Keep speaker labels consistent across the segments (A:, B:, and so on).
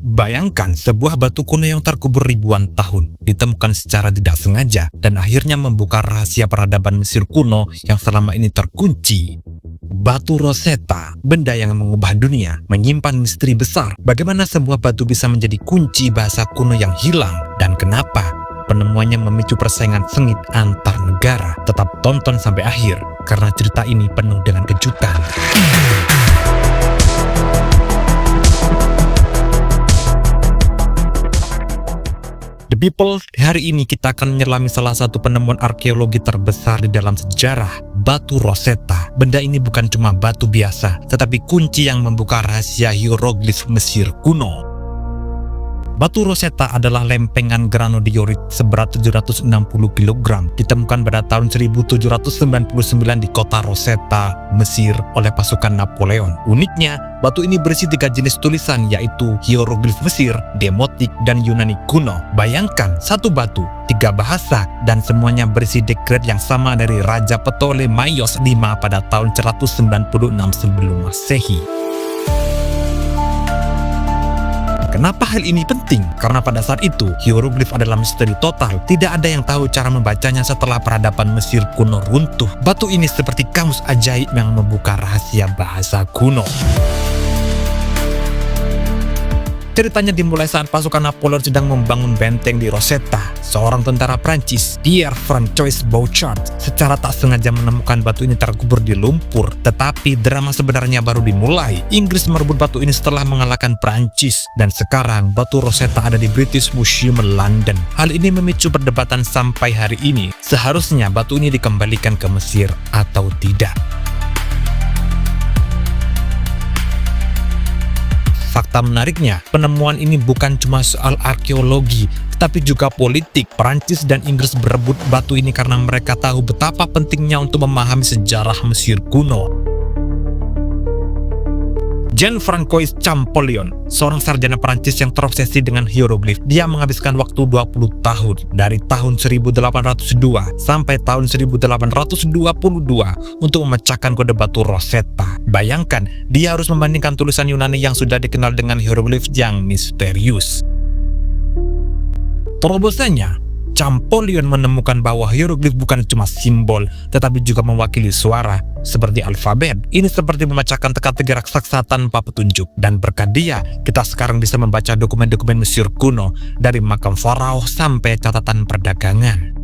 A: Bayangkan sebuah batu kuno yang terkubur ribuan tahun, ditemukan secara tidak sengaja, dan akhirnya membuka rahasia peradaban Mesir kuno yang selama ini terkunci. Batu Rosetta, benda yang mengubah dunia, menyimpan misteri besar. Bagaimana sebuah batu bisa menjadi kunci bahasa kuno yang hilang, dan kenapa penemuannya memicu persaingan sengit antar negara. Tetap tonton sampai akhir, karena cerita ini penuh dengan kejutan. The People, hari ini kita akan menyelami salah satu penemuan arkeologi terbesar di dalam sejarah, Batu Rosetta. Benda ini bukan cuma batu biasa, tetapi kunci yang membuka rahasia hieroglif Mesir kuno. Batu Rosetta adalah lempengan granodiorit seberat 760 kg, ditemukan pada tahun 1799 di kota Rosetta, Mesir oleh pasukan Napoleon. Uniknya, batu ini berisi 3 jenis tulisan, yaitu hieroglif Mesir, Demotik, dan Yunani kuno. Bayangkan, satu batu, 3 bahasa, dan semuanya berisi dekret yang sama dari Raja Ptolemaios V pada tahun 196 sebelum Masehi. Kenapa hal ini penting? Karena pada saat itu, hieroglif adalah misteri total. Tidak ada yang tahu cara membacanya setelah peradaban Mesir kuno runtuh. Batu ini seperti kamus ajaib yang membuka rahasia bahasa kuno. Ceritanya dimulai saat pasukan Napoleon sedang membangun benteng di Rosetta. Seorang tentara Prancis, Pierre-François Bouchard, secara tak sengaja menemukan batu ini terkubur di lumpur. Tetapi drama sebenarnya baru dimulai. Inggris merebut batu ini setelah mengalahkan Prancis. Dan sekarang batu Rosetta ada di British Museum London. Hal ini memicu perdebatan sampai hari ini. Seharusnya batu ini dikembalikan ke Mesir atau tidak. Fakta menariknya, penemuan ini bukan cuma soal arkeologi, tetapi juga politik. Perancis dan Inggris berebut batu ini karena mereka tahu betapa pentingnya untuk memahami sejarah Mesir kuno. Jean-François Champollion, seorang sarjana Perancis yang terobsesi dengan hieroglif. Dia menghabiskan waktu 20 tahun, dari tahun 1802 sampai tahun 1822 untuk memecahkan kode batu Rosetta. Bayangkan, dia harus membandingkan tulisan Yunani yang sudah dikenal dengan hieroglif yang misterius. Terobosannya, Champollion menemukan bahwa hieroglif bukan cuma simbol, tetapi juga mewakili suara, seperti alfabet. Ini seperti memecahkan teka-teki raksasa tanpa petunjuk. Dan berkat dia, kita sekarang bisa membaca dokumen-dokumen Mesir kuno, dari makam Farao sampai catatan perdagangan.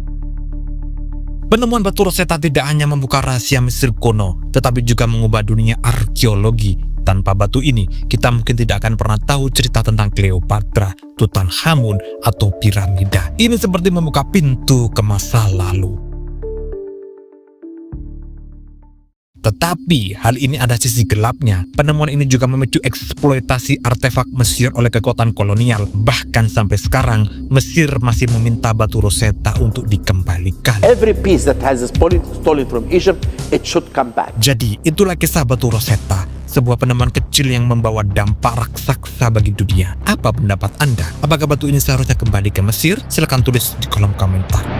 A: Penemuan batu Rosetta tidak hanya membuka rahasia Mesir kuno, tetapi juga mengubah dunia arkeologi. Tanpa batu ini, kita mungkin tidak akan pernah tahu cerita tentang Cleopatra, Tutankhamun, atau piramida. Ini seperti membuka pintu ke masa lalu. Tetapi, hal ini ada sisi gelapnya. Penemuan ini juga memicu eksploitasi artefak Mesir oleh kekuatan kolonial. Bahkan sampai sekarang, Mesir masih meminta batu Rosetta untuk dikembalikan.
B: Every piece that has stolen from Egypt, it should come back.
A: Jadi, itulah kisah batu Rosetta, sebuah penemuan kecil yang membawa dampak raksasa bagi dunia. Apa pendapat Anda? Apakah batu ini seharusnya kembali ke Mesir? Silahkan tulis di kolom komentar.